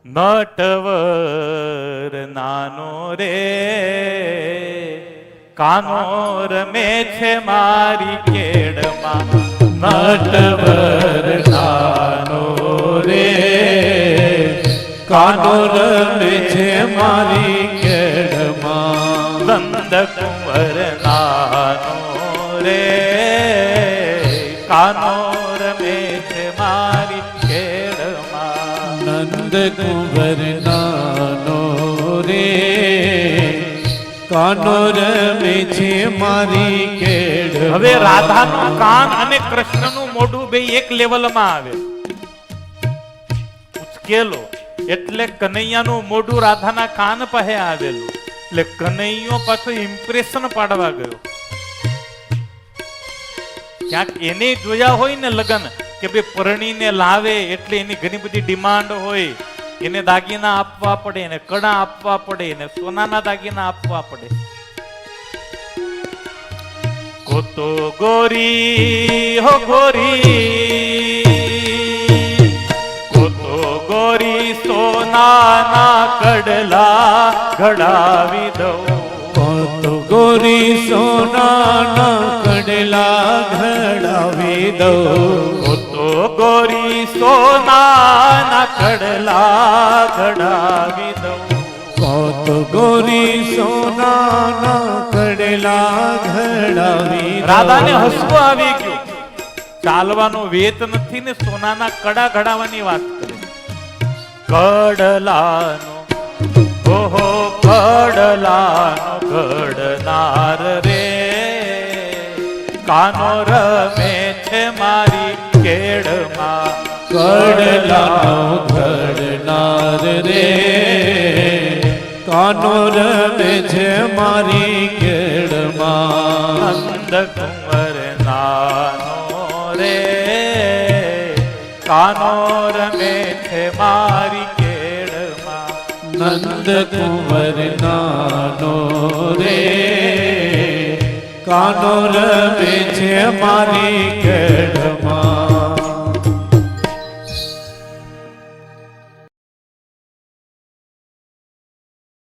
નટવર નાનો રે કાનો રમે છે મારી કેડમાં. નટવર નાનો રે કાનો રમે છે મારી કેડમાં. નંદ કુંવર નાનો રે કાનો રમે છે મારી કેડમાં. નંદ કુંવર નાનો રે કાનો રમે છે મારી કેડ. હવે રાધાનું કાન અને કૃષ્ણનું મોઢું બે એક લેવલમાં આવે. ઉચકેલો એટલે કનૈયાનું મોઢું રાધાના કાન પાસે આવેલું એટલે કનૈયો પાછો ઇમ્પ્રેશન પાડવા ગયો. ક્યાંક એને જોયા હોય ને લગન કે બે પરણીને લાવે એટલે એની ઘણી બધી ડિમાન્ડ હોય. એને દાગીના આપવા પડે, એને કડા આપવા પડે, એને સોનાના દાગીના આપવા પડે. કોતો ગોરી હો ગોરી, કોતો ગોરી સોનાના કડલા ઘડાવી દઉં. કોતો ગોરી સોનાના કડલા ઘડાવી દઉં. કોતો ગોરી સોનાના કડલા ઘડાવી દઉં. કોતો ગોરી સોનાના કડલા ઘડાવી દઉં. રાધાને હસવું આવી ગયું. ચાલવાનો વેત નથી ને સોનાના કડા ઘડાવાની વાત કરે. કડલાનો ઓહો કડલાનો ઘડનાર રે કાનો રમે છે મારી કેડમાં. કડલાનો ઘડનાર રે કાનો રમે છે મારી કેડમાં. નંદ કુંવર નાનો રે કાનો રમે છે મારી કેડમાં. નંદ કુંવર નાનો રે કાનો રમે છે મારી કેડમાં.